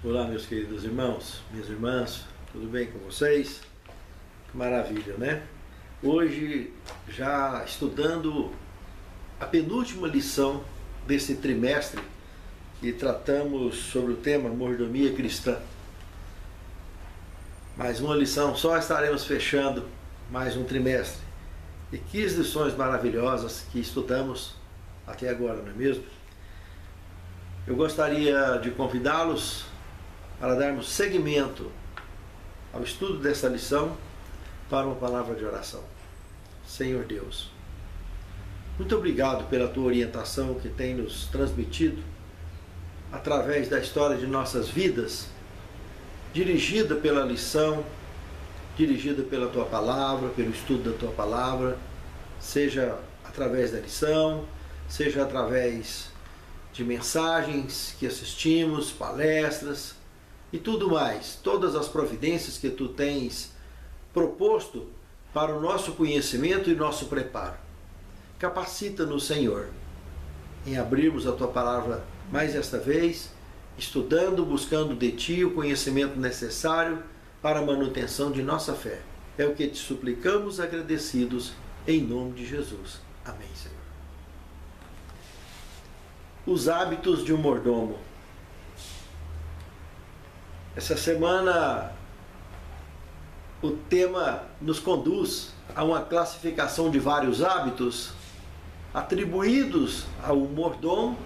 Olá, meus queridos irmãos, minhas irmãs, tudo bem com vocês? Que maravilha, né? Hoje, já estudando a penúltima lição desse trimestre, e tratamos sobre o tema mordomia cristã. Mais uma lição, só estaremos fechando mais um trimestre. E que lições maravilhosas que estudamos até agora, não é mesmo? Eu gostaria de convidá-los para darmos seguimento ao estudo dessa lição para uma palavra de oração. Senhor Deus, muito obrigado pela tua orientação que tem nos transmitido através da história de nossas vidas, dirigida pela lição, dirigida pela tua palavra, pelo estudo da tua palavra, seja através da lição, seja através de mensagens que assistimos, palestras e tudo mais, todas as providências que tu tens proposto para o nosso conhecimento e nosso preparo. Capacita-nos, Senhor, em abrirmos a tua palavra mais esta vez, estudando, buscando de ti o conhecimento necessário para a manutenção de nossa fé. É o que te suplicamos agradecidos em nome de Jesus. Amém, Senhor. Os hábitos de um mordomo. Essa semana o tema nos conduz a uma classificação de vários hábitos atribuídos ao mordomo,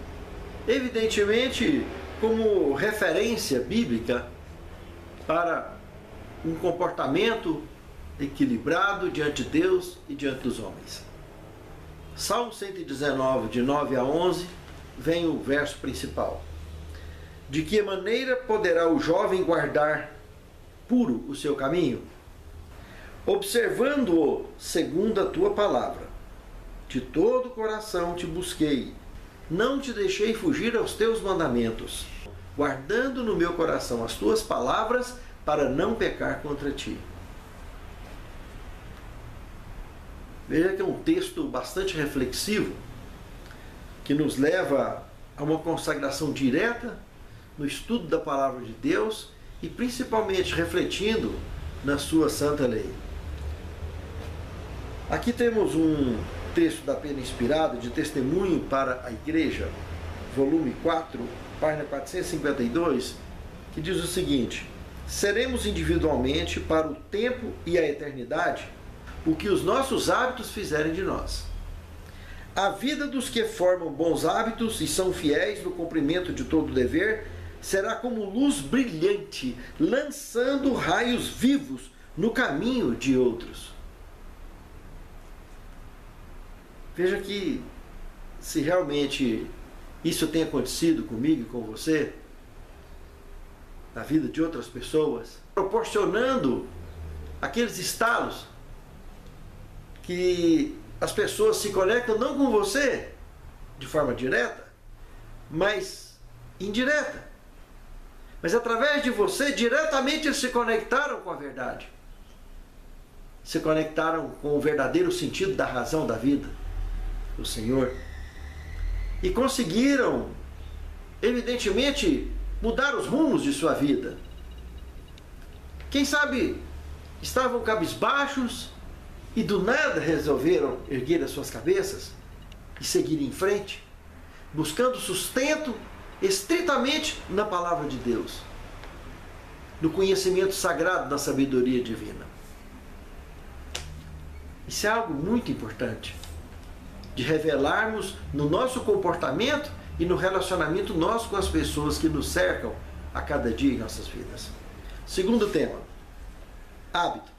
evidentemente como referência bíblica para um comportamento equilibrado diante de Deus e diante dos homens. Salmo 119, de 9 a 11, vem o verso principal. De que maneira poderá o jovem guardar puro o seu caminho? Observando-o segundo a tua palavra. De todo o coração te busquei, não te deixei fugir aos teus mandamentos, guardando no meu coração as tuas palavras para não pecar contra ti. Veja que é um texto bastante reflexivo, que nos leva a uma consagração direta no estudo da palavra de Deus e principalmente refletindo na sua santa lei. Aqui temos um texto da Pena Inspirada de Testemunho para a Igreja, volume 4, página 452, que diz o seguinte: seremos individualmente para o tempo e a eternidade o que os nossos hábitos fizerem de nós. A vida dos que formam bons hábitos e são fiéis no cumprimento de todo o dever será como luz brilhante, lançando raios vivos no caminho de outros. Veja que, se realmente isso tem acontecido comigo e com você, na vida de outras pessoas, proporcionando aqueles estalos que as pessoas se conectam não com você de forma direta, mas indireta. Mas através de você, diretamente eles se conectaram com a verdade. Se conectaram com o verdadeiro sentido da razão da vida, o Senhor. E conseguiram, evidentemente, mudar os rumos de sua vida. Quem sabe estavam cabisbaixos e do nada resolveram erguer as suas cabeças e seguir em frente, buscando sustento estritamente na palavra de Deus, no conhecimento sagrado da sabedoria divina. Isso é algo muito importante, de revelarmos no nosso comportamento e no relacionamento nosso com as pessoas que nos cercam a cada dia em nossas vidas. Segundo tema, hábito.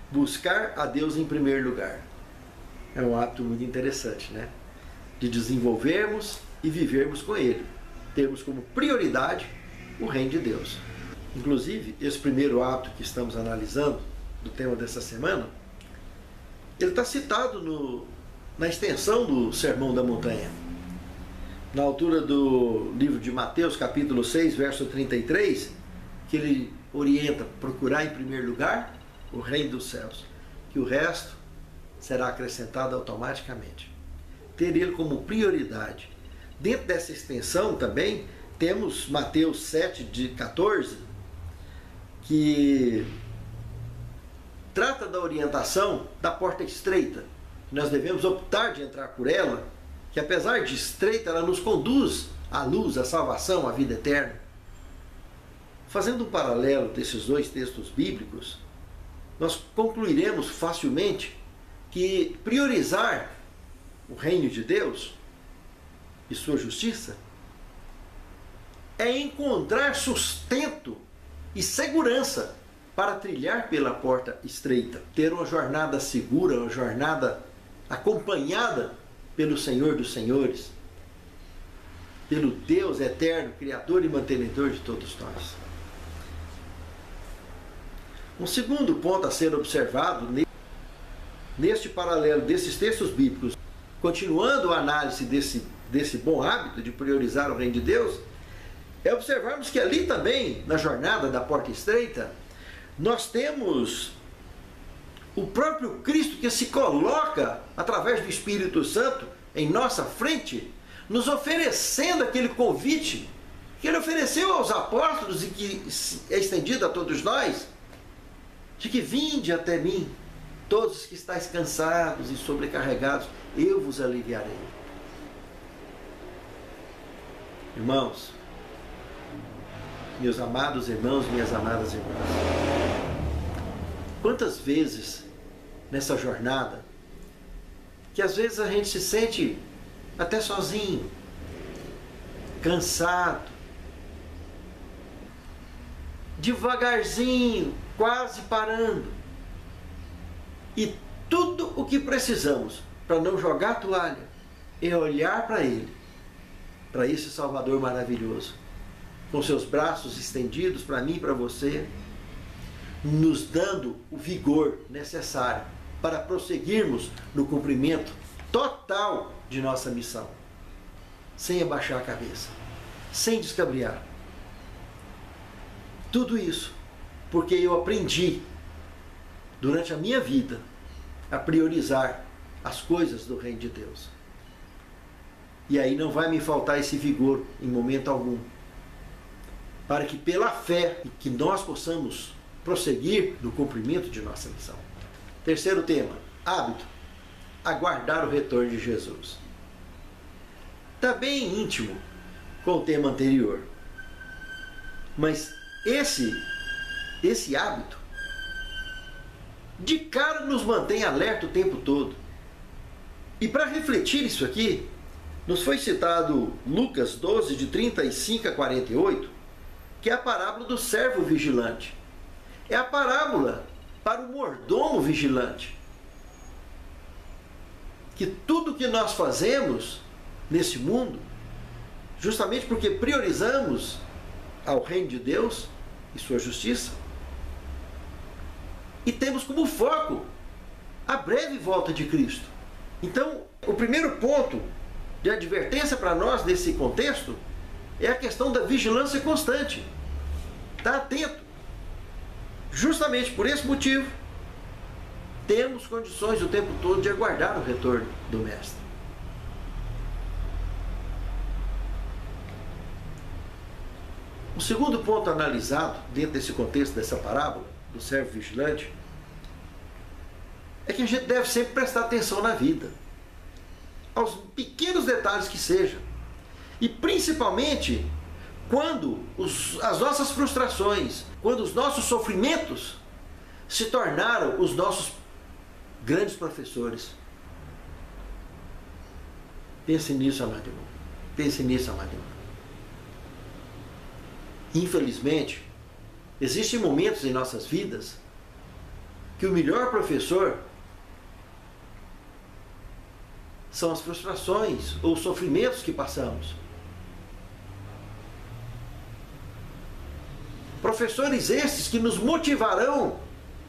Buscar a Deus em primeiro lugar. É um hábito muito interessante, né? De desenvolvermos e vivermos com Ele. Termos como prioridade o reino de Deus. Inclusive, esse primeiro hábito que estamos analisando, do tema dessa semana, ele está citado na extensão do Sermão da Montanha. Na altura do livro de Mateus, capítulo 6, verso 33, que ele orienta procurar em primeiro lugar o reino dos céus, que o resto será acrescentado automaticamente. Ter ele como prioridade. Dentro dessa extensão também temos Mateus 7, de 14, que trata da orientação da porta estreita. Nós devemos optar de entrar por ela, que apesar de estreita, ela nos conduz à luz, à salvação, à vida eterna. Fazendo um paralelo desses dois textos bíblicos, nós concluiremos facilmente que priorizar o reino de Deus e sua justiça é encontrar sustento e segurança para trilhar pela porta estreita, ter uma jornada segura, uma jornada acompanhada pelo Senhor dos Senhores, pelo Deus eterno, Criador e mantenedor de todos nós. Um segundo ponto a ser observado neste paralelo desses textos bíblicos, continuando a análise desse bom hábito de priorizar o reino de Deus, é observarmos que ali também, na jornada da porta estreita, nós temos o próprio Cristo que se coloca através do Espírito Santo em nossa frente, nos oferecendo aquele convite que ele ofereceu aos apóstolos e que é estendido a todos nós, de que vinde até mim, todos que estáis cansados e sobrecarregados, eu vos aliviarei. Irmãos, meus amados irmãos, minhas amadas irmãs, quantas vezes nessa jornada, que às vezes a gente se sente até sozinho, cansado, devagarzinho, quase parando, e tudo o que precisamos para não jogar a toalha é olhar para Ele, para esse Salvador maravilhoso, com seus braços estendidos para mim e para você, nos dando o vigor necessário para prosseguirmos no cumprimento total de nossa missão, sem abaixar a cabeça, sem descabriar. Tudo isso porque eu aprendi durante a minha vida a priorizar as coisas do reino de Deus. E aí não vai me faltar esse vigor em momento algum, para que pela fé que nós possamos prosseguir no cumprimento de nossa missão. Terceiro tema, hábito, aguardar o retorno de Jesus. Está bem íntimo com o tema anterior, mas esse hábito de cara nos mantém alerta o tempo todo. E para refletir isso aqui, nos foi citado Lucas 12, de 35 a 48, que é a parábola do servo vigilante. É a parábola para o mordomo vigilante. Que tudo que nós fazemos nesse mundo, justamente porque priorizamos ao reino de Deus e sua justiça, e temos como foco a breve volta de Cristo. Então, o primeiro ponto de advertência para nós nesse contexto é a questão da vigilância constante. Está atento. Justamente por esse motivo, temos condições o tempo todo de aguardar o retorno do Mestre. O segundo ponto analisado dentro desse contexto dessa parábola do servo vigilante é que a gente deve sempre prestar atenção na vida, aos pequenos detalhes que sejam, e principalmente quando as nossas frustrações, quando os nossos sofrimentos se tornaram os nossos grandes professores. Pense nisso, amado irmão. Pense nisso, amado irmão. Infelizmente, existem momentos em nossas vidas que o melhor professor são as frustrações ou os sofrimentos que passamos. Professores esses que nos motivarão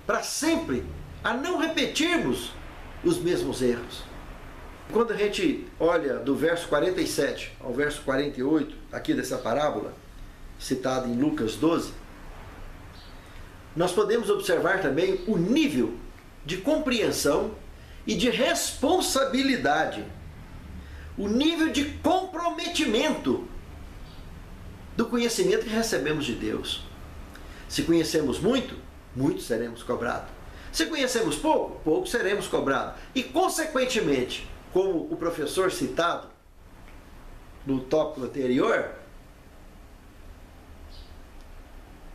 para sempre a não repetirmos os mesmos erros. Quando a gente olha do verso 47 ao verso 48 aqui dessa parábola, citada em Lucas 12, nós podemos observar também o nível de compreensão e de responsabilidade, o nível de comprometimento do conhecimento que recebemos de Deus. Se conhecemos muito, muito seremos cobrados. Se conhecemos pouco, pouco seremos cobrados. E, consequentemente, como o professor citado no tópico anterior,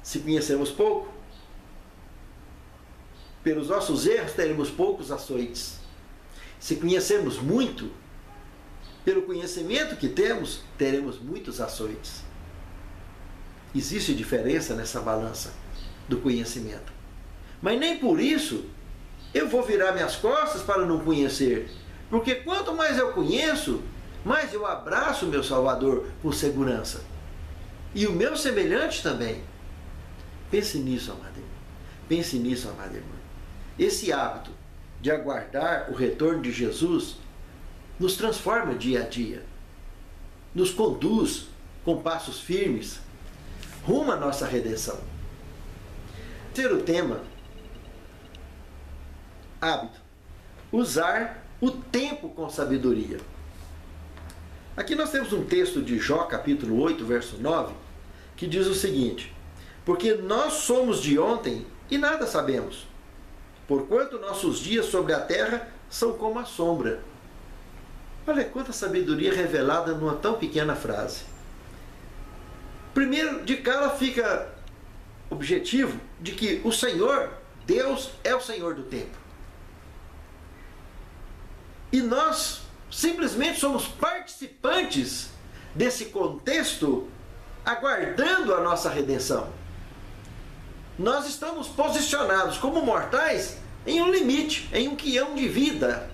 se conhecemos pouco, pelos nossos erros teremos poucos açoites. Se conhecemos muito, pelo conhecimento que temos, teremos muitos açoites. Existe diferença nessa balança do conhecimento. Mas nem por isso eu vou virar minhas costas para não conhecer. Porque quanto mais eu conheço, mais eu abraço o meu Salvador com segurança. E o meu semelhante também. Pense nisso, amado irmão. Pense nisso, amada irmã. Esse hábito de aguardar o retorno de Jesus nos transforma dia a dia. Nos conduz com passos firmes rumo à nossa redenção. Terceiro tema, hábito. Usar o tempo com sabedoria. Aqui nós temos um texto de Jó, capítulo 8, verso 9, que diz o seguinte: porque nós somos de ontem e nada sabemos, porquanto nossos dias sobre a terra são como a sombra. Olha quanta sabedoria revelada numa tão pequena frase. Primeiro, de cara fica objetivo de que o Senhor, Deus, é o Senhor do tempo. E nós simplesmente somos participantes desse contexto, aguardando a nossa redenção. Nós estamos posicionados como mortais em um limite, em um quião de vida,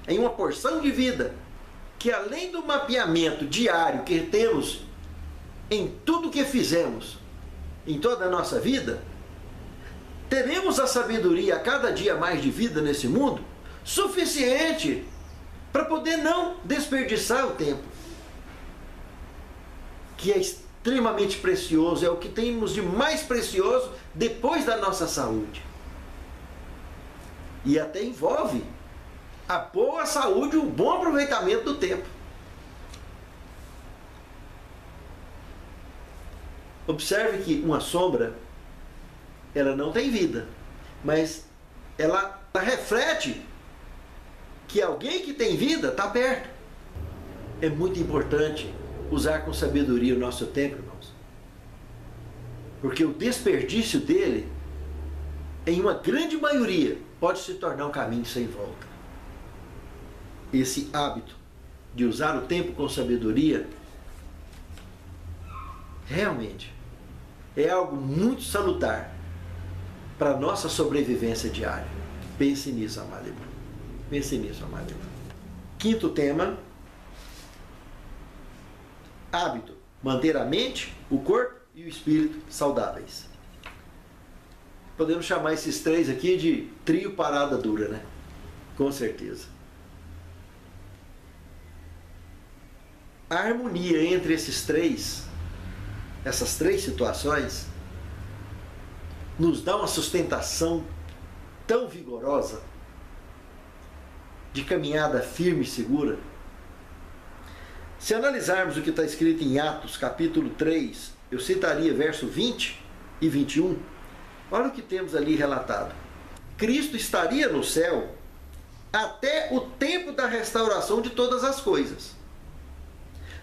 em uma porção de vida, que além do mapeamento diário que temos em tudo que fizemos, em toda a nossa vida, teremos a sabedoria a cada dia mais de vida nesse mundo, suficiente para poder não desperdiçar o tempo, que é extremamente precioso, é o que temos de mais precioso depois da nossa saúde. E até envolve a boa saúde e o bom aproveitamento do tempo. Observe que uma sombra, ela não tem vida, mas ela reflete que alguém que tem vida está perto. É muito importante usar com sabedoria o nosso tempo, irmãos. Porque o desperdício dele, em uma grande maioria, pode se tornar um caminho sem volta. Esse hábito de usar o tempo com sabedoria, realmente, é algo muito salutar para a nossa sobrevivência diária. Pense nisso, amado irmão. Pense nisso, amado irmão. Quinto tema, hábito. Manter a mente, o corpo e o espírito saudáveis. Podemos chamar esses três aqui de trio parada dura, né? Com certeza. A harmonia entre essas três situações, nos dá uma sustentação tão vigorosa, de caminhada firme e segura. Se analisarmos o que está escrito em Atos, capítulo 3, eu citaria verso 20 e 21, olha o que temos ali relatado. Cristo estaria no céu até o tempo da restauração de todas as coisas,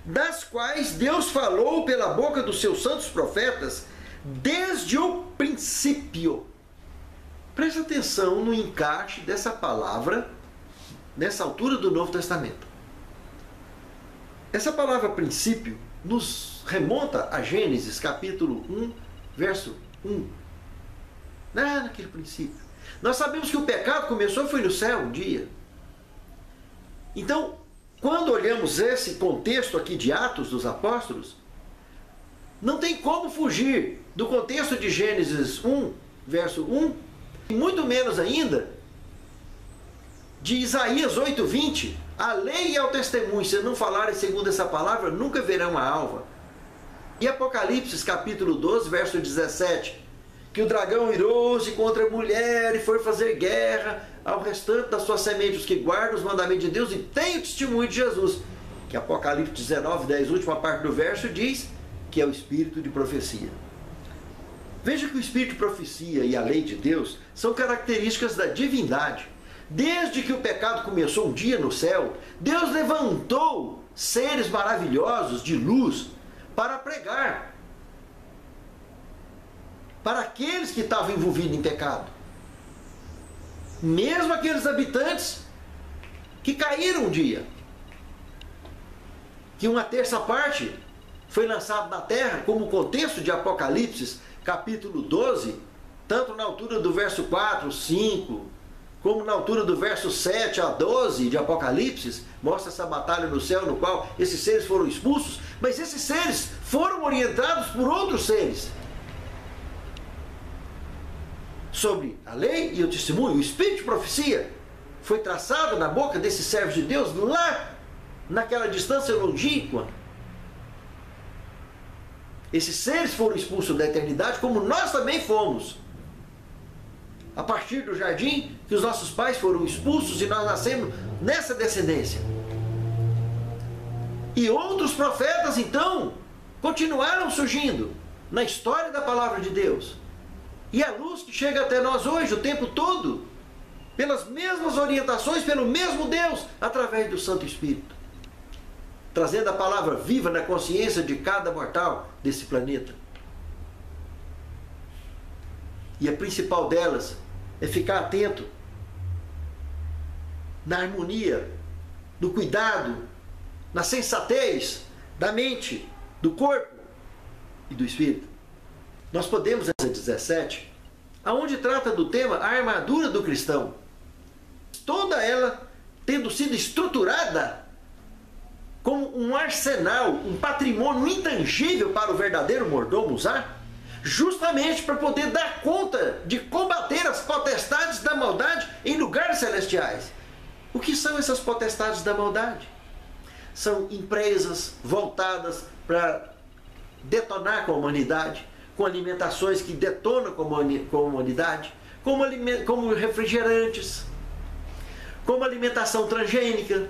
das quais Deus falou pela boca dos seus santos profetas desde o princípio. Preste atenção no encaixe dessa palavra nessa altura do Novo Testamento. Essa palavra princípio nos remonta a Gênesis capítulo 1, verso 1. Naquele princípio. Nós sabemos que o pecado começou foi no céu um dia. Então, quando olhamos esse contexto aqui de Atos dos Apóstolos, não tem como fugir do contexto de Gênesis 1, verso 1, e muito menos ainda de Isaías 8:20, a lei e ao testemunho, se não falarem segundo essa palavra, nunca verão a alva. E Apocalipse capítulo 12, verso 17, que o dragão irou-se contra a mulher e foi fazer guerra ao restante da sua semente, os que guardam os mandamentos de Deus e têm o testemunho de Jesus. Que Apocalipse 19:10, última parte do verso, diz que é o espírito de profecia. Veja que o espírito de profecia e a lei de Deus são características da divindade. Desde que o pecado começou um dia no céu, Deus levantou seres maravilhosos de luz para pregar para aqueles que estavam envolvidos em pecado. Mesmo aqueles habitantes que caíram um dia, que uma terça parte foi lançado na terra, como o contexto de Apocalipse, capítulo 12, tanto na altura do verso 4, 5, como na altura do verso 7 a 12 de Apocalipse, mostra essa batalha no céu, no qual esses seres foram expulsos, mas esses seres foram orientados por outros seres sobre a lei e o testemunho. O espírito de profecia foi traçado na boca desses servos de Deus lá naquela distância longínqua. Esses seres foram expulsos da eternidade, como nós também fomos. A partir do jardim, que os nossos pais foram expulsos e nós nascemos nessa descendência. E outros profetas, então, continuaram surgindo na história da palavra de Deus. E a luz que chega até nós hoje, o tempo todo, pelas mesmas orientações, pelo mesmo Deus, através do Santo Espírito, trazendo a palavra viva na consciência de cada mortal desse planeta. E a principal delas é ficar atento na harmonia, no cuidado, na sensatez da mente, do corpo e do espírito. Nós podemos, nessa 17, aonde trata do tema a armadura do cristão, toda ela tendo sido estruturada como um arsenal, um patrimônio intangível para o verdadeiro mordomo usar, justamente para poder dar conta de combater as potestades da maldade em lugares celestiais. O que são essas potestades da maldade? São empresas voltadas para detonar com a humanidade, com alimentações que detonam com a humanidade, como refrigerantes, como alimentação transgênica.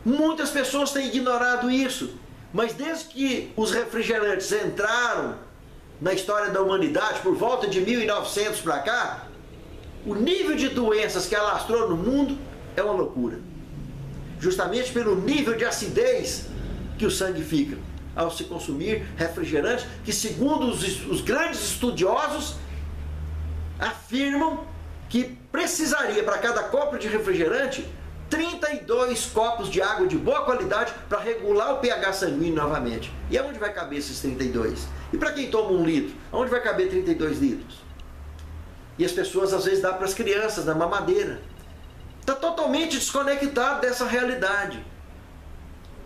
Muitas pessoas têm ignorado isso, mas desde que os refrigerantes entraram na história da humanidade, por volta de 1900 para cá, o nível de doenças que alastrou no mundo é uma loucura. Justamente pelo nível de acidez que o sangue fica ao se consumir refrigerantes, que segundo os grandes estudiosos afirmam que precisaria para cada copo de refrigerante 32 copos de água de boa qualidade para regular o pH sanguíneo novamente. E aonde vai caber esses 32? E para quem toma 1 litro, aonde vai caber 32 litros? E as pessoas às vezes dão para as crianças na mamadeira. Está totalmente desconectado dessa realidade.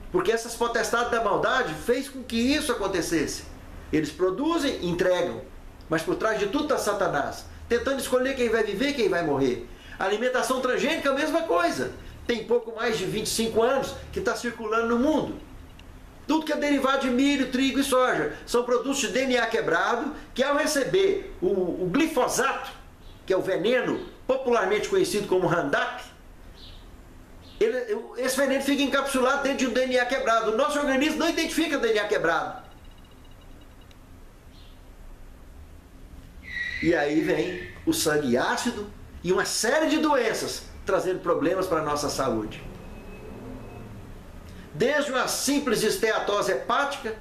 Porque essas potestades da maldade fez com que isso acontecesse. Eles produzem, entregam, mas por trás de tudo está Satanás, tentando escolher quem vai viver e quem vai morrer. A alimentação transgênica é a mesma coisa. Tem pouco mais de 25 anos que está circulando no mundo. Tudo que é derivado de milho, trigo e soja são produtos de DNA quebrado, que ao receber o glifosato, que é o veneno popularmente conhecido como Roundup, esse veneno fica encapsulado dentro de um DNA quebrado. O nosso organismo não identifica DNA quebrado. E aí vem o sangue ácido e uma série de doenças trazendo problemas para a nossa saúde. Desde uma simples esteatose hepática,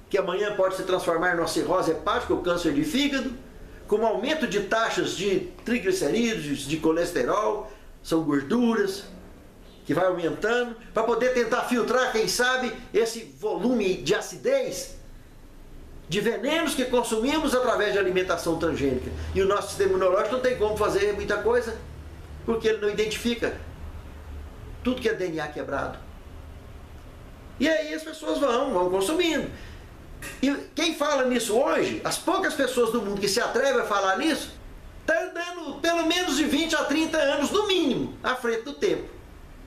que amanhã pode se transformar numa cirrose hepática ou câncer de fígado, com aumento de taxas de triglicerídeos, de colesterol, são gorduras, que vai aumentando, para poder tentar filtrar, quem sabe, esse volume de acidez, de venenos que consumimos através de alimentação transgênica. E o nosso sistema imunológico não tem como fazer muita coisa, porque ele não identifica tudo que é DNA quebrado. E aí as pessoas vão consumindo. E quem fala nisso hoje, as poucas pessoas do mundo que se atrevem a falar nisso, está andando pelo menos de 20 a 30 anos, no mínimo, à frente do tempo.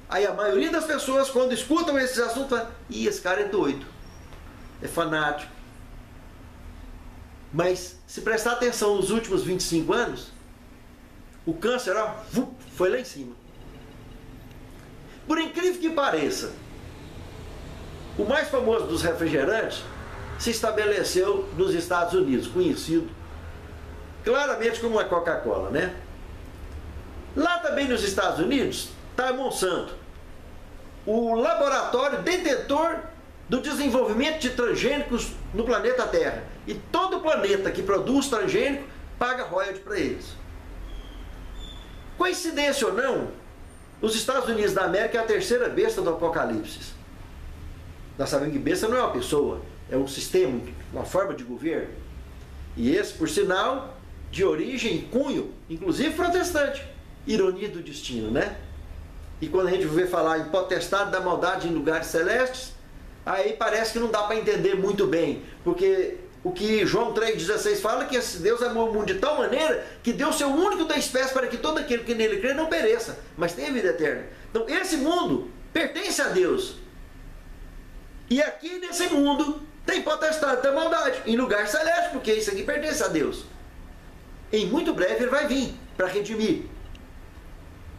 Aí a maioria das pessoas, quando escutam esses assuntos, falam: ih, esse cara é doido, é fanático. Mas se prestar atenção nos últimos 25 anos, o câncer foi lá em cima. Por incrível que pareça, O mais famoso dos refrigerantes se estabeleceu nos Estados Unidos, conhecido claramente como a Coca-Cola, né? Lá também nos Estados Unidos está a Monsanto, o laboratório detentor do desenvolvimento de transgênicos no planeta Terra. E todo planeta que produz transgênico paga royalties para eles. Coincidência ou não, os Estados Unidos da América é a terceira besta do Apocalipse. Nós sabemos que besta não é uma pessoa, é um sistema, uma forma de governo. E esse, por sinal, de origem e cunho, inclusive protestante. Ironia do destino, né? E quando a gente vê falar em potestade da maldade em lugares celestes, aí parece que não dá para entender muito bem, porque o que João 3,16 fala é que esse Deus amou o mundo de tal maneira que deu seu único da espécie para que todo aquele que nele crê não pereça, mas tenha vida eterna. Então esse mundo pertence a Deus. E aqui nesse mundo tem potestade da maldade em lugar celeste, porque isso aqui pertence a Deus. Em muito breve ele vai vir para redimir.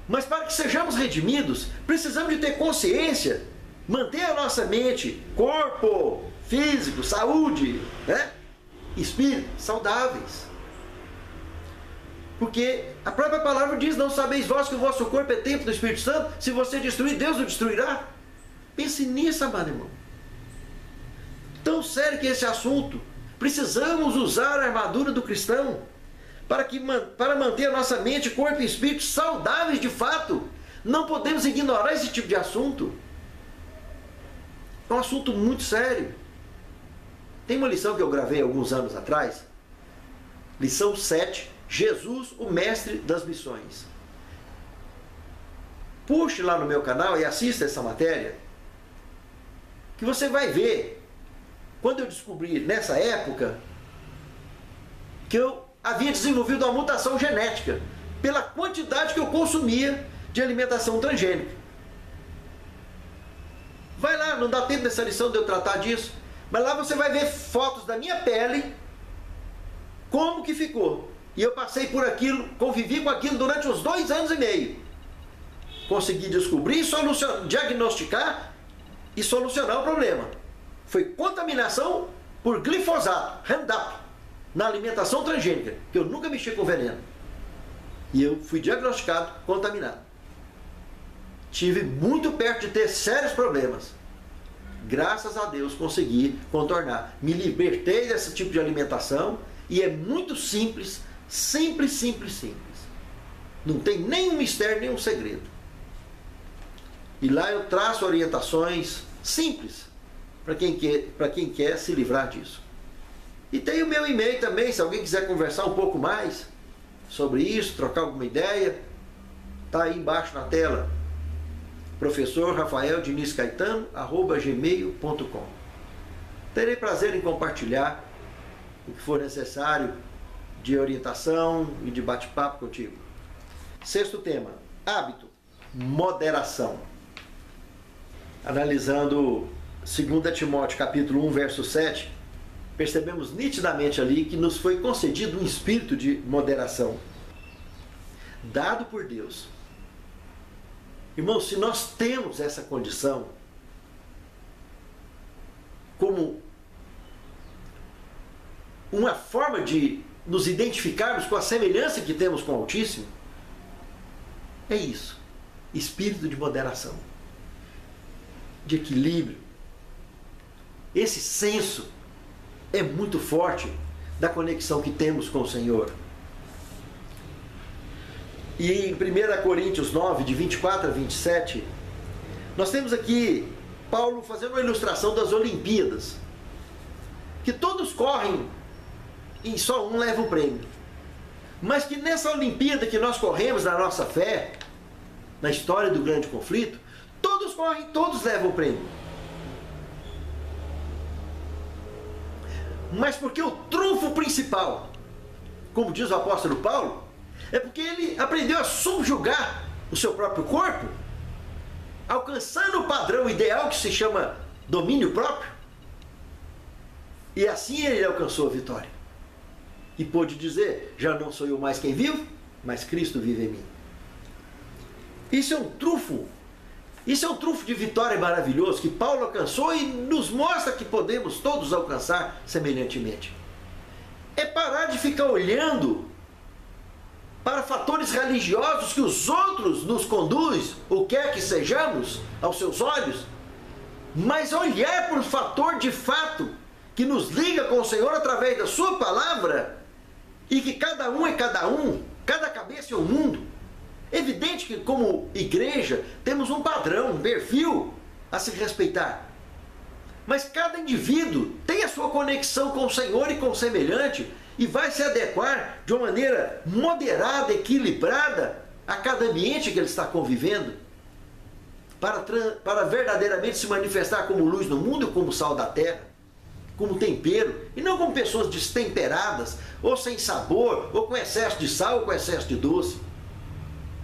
Mas para que sejamos redimidos, precisamos de ter consciência, manter a nossa mente, corpo, físico, saúde, né? Espírito, saudáveis. Porque a própria palavra diz, não sabeis vós que o vosso corpo é templo do Espírito Santo? Se você destruir, Deus o destruirá. Pense nisso, amado irmão. Tão sério que esse assunto. Precisamos usar a armadura do cristão para manter a nossa mente, corpo e espírito saudáveis de fato. Não podemos ignorar esse tipo de assunto. É um assunto muito sério. Tem uma lição que eu gravei alguns anos atrás. Lição 7. Jesus, o mestre das missões. Puxe lá no meu canal e assista essa matéria, que você vai ver. Quando eu descobri nessa época que eu havia desenvolvido uma mutação genética pela quantidade que eu consumia de alimentação transgênica. Vai lá, não dá tempo nessa lição de eu tratar disso, mas lá você vai ver fotos da minha pele, como que ficou. E eu passei por aquilo, convivi com aquilo durante uns 2 anos e meio. Consegui descobrir, diagnosticar e solucionar o problema. Foi contaminação por glifosato, Roundup, na alimentação transgênica, que eu nunca mexi com veneno. E eu fui diagnosticado contaminado. Tive muito perto de ter sérios problemas. Graças a Deus consegui contornar. Me libertei desse tipo de alimentação e é muito simples, simples, simples, simples. Não tem nenhum mistério, nenhum segredo. E lá eu traço orientações simples para quem quer se livrar disso. E tem o meu e-mail também, se alguém quiser conversar um pouco mais sobre isso, trocar alguma ideia, está aí embaixo na tela. Professor Rafael Diniz Caetano, @gmail.com. Terei prazer em compartilhar o que for necessário de orientação e de bate-papo contigo. 6º tema, hábito, moderação. Analisando 2 Timóteo capítulo 1, verso 7, percebemos nitidamente ali que nos foi concedido um espírito de moderação, dado por Deus. Irmãos, se nós temos essa condição, como uma forma de nos identificarmos com a semelhança que temos com o Altíssimo, é isso, espírito de moderação, de equilíbrio. Esse senso é muito forte da conexão que temos com o Senhor. E em 1 Coríntios 9, de 24 a 27, nós temos aqui Paulo fazendo uma ilustração das Olimpíadas, que todos correm e só um leva o prêmio. Mas que nessa Olimpíada que nós corremos na nossa fé, na história do grande conflito, todos correm, todos levam o prêmio. Mas porque o trunfo principal, como diz o apóstolo Paulo, é porque ele aprendeu a subjugar o seu próprio corpo, alcançando o padrão ideal que se chama domínio próprio. E assim ele alcançou a vitória. E pôde dizer, já não sou eu mais quem vivo, mas Cristo vive em mim. Isso é um trunfo Isso é um trunfo de vitória maravilhoso que Paulo alcançou e nos mostra que podemos todos alcançar semelhantemente. É parar de ficar olhando para fatores religiosos que os outros nos conduzem, ou quer que sejamos, aos seus olhos, mas olhar para o fator de fato que nos liga com o Senhor através da sua palavra, e que cada um é cada um, cada cabeça é um mundo. Evidente que como igreja temos um padrão, um perfil a se respeitar, mas cada indivíduo tem a sua conexão com o Senhor e com o semelhante, e vai se adequar de uma maneira moderada, equilibrada a cada ambiente que ele está convivendo, para verdadeiramente se manifestar como luz no mundo, como sal da terra, como tempero, e não como pessoas destemperadas, ou sem sabor, ou com excesso de sal, ou com excesso de doce.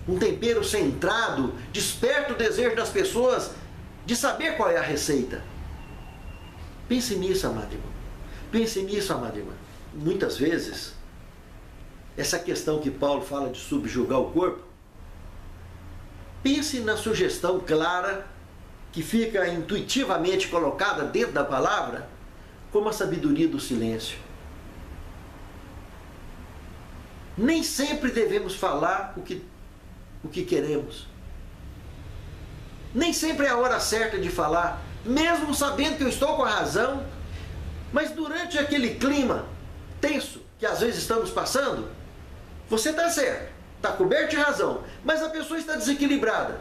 Um tempero centrado, desperta o desejo das pessoas de saber qual é a receita. Pense nisso, amado irmão. Pense nisso, amada irmã. Muitas vezes, essa questão que Paulo fala de subjugar o corpo, pense na sugestão clara que fica intuitivamente colocada dentro da palavra, como a sabedoria do silêncio. Nem sempre devemos falar o que queremos. Nem sempre é a hora certa de falar, mesmo sabendo que eu estou com a razão, mas durante aquele clima tenso que às vezes estamos passando, você está certo, está coberto de razão, mas a pessoa está desequilibrada.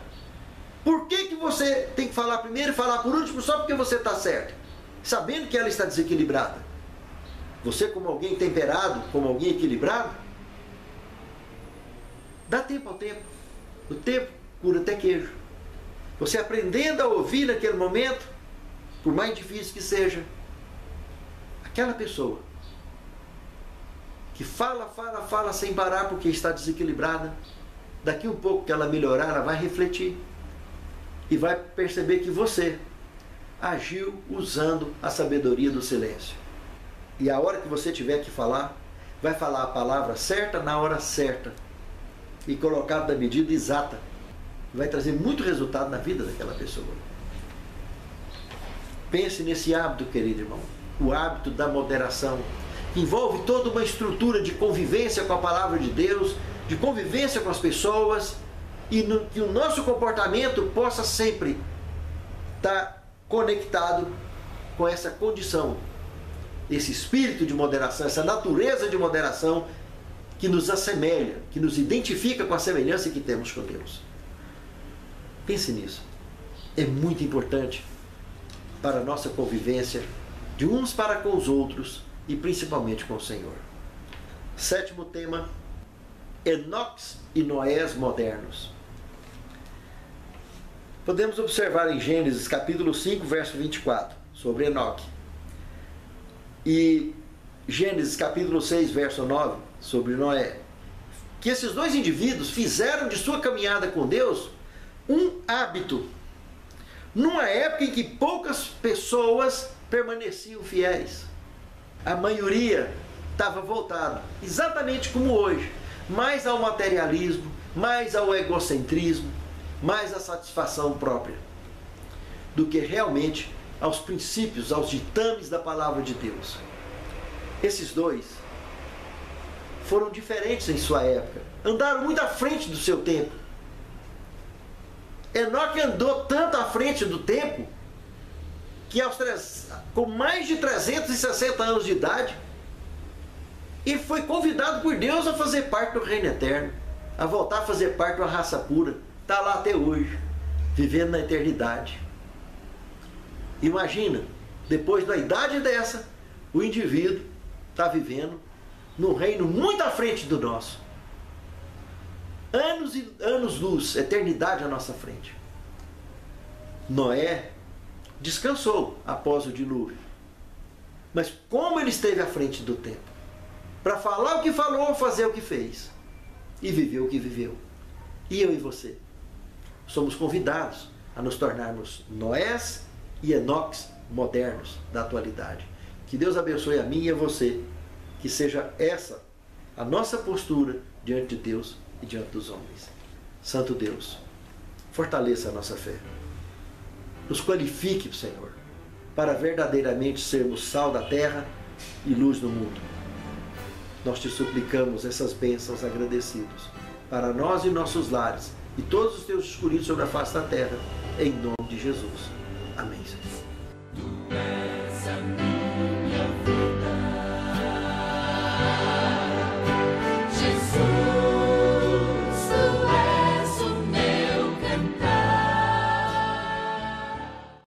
Por que você tem que falar primeiro e falar por último só porque você está certo, sabendo que ela está desequilibrada? Você, como alguém temperado, como alguém equilibrado, dá tempo ao tempo. O tempo cura até queijo. Você aprendendo a ouvir naquele momento, por mais difícil que seja, aquela pessoa que fala sem parar porque está desequilibrada, daqui um pouco que ela melhorar, ela vai refletir e vai perceber que você agiu usando a sabedoria do silêncio. E a hora que você tiver que falar, vai falar a palavra certa na hora certa e colocado na medida exata. Vai trazer muito resultado na vida daquela pessoa. Pense nesse hábito, querido irmão, o hábito da moderação, que envolve toda uma estrutura de convivência com a palavra de Deus, de convivência com as pessoas, e que o nosso comportamento possa sempre estar conectado com essa condição, esse espírito de moderação, essa natureza de moderação que nos assemelha, que nos identifica com a semelhança que temos com Deus. Pense nisso. É muito importante para a nossa convivência de uns para com os outros e principalmente com o Senhor. Sétimo tema, Enoques e Noés modernos. Podemos observar em Gênesis capítulo 5, verso 24, sobre Enoque. E Gênesis capítulo 6, verso 9, sobre Noé. Que esses dois indivíduos fizeram de sua caminhada com Deus um hábito, numa época em que poucas pessoas permaneciam fiéis. A maioria estava voltada, exatamente como hoje, mais ao materialismo, mais ao egocentrismo, mais à satisfação própria, do que realmente aos princípios, aos ditames da palavra de Deus. Esses dois foram diferentes em sua época, andaram muito à frente do seu tempo. Enoque andou tanto à frente do tempo que com mais de 360 anos de idade, ele foi convidado por Deus a fazer parte do reino eterno, a voltar a fazer parte de uma raça pura. Está lá até hoje, vivendo na eternidade. Imagina, depois da idade dessa, o indivíduo está vivendo num reino muito à frente do nosso. Anos e anos-luz, eternidade à nossa frente. Noé descansou após o dilúvio. Mas como ele esteve à frente do tempo, para falar o que falou, fazer o que fez, e viver o que viveu. E eu e você somos convidados a nos tornarmos Noés e Enoques modernos da atualidade. Que Deus abençoe a mim e a você, que seja essa a nossa postura diante de Deus e diante dos homens. Santo Deus, fortaleça a nossa fé. nos qualifique, Senhor, para verdadeiramente sermos sal da terra e luz do mundo. Nós te suplicamos essas bênçãos agradecidos para nós e nossos lares e todos os teus escolhidos sobre a face da terra, em nome de Jesus. Amém, Senhor.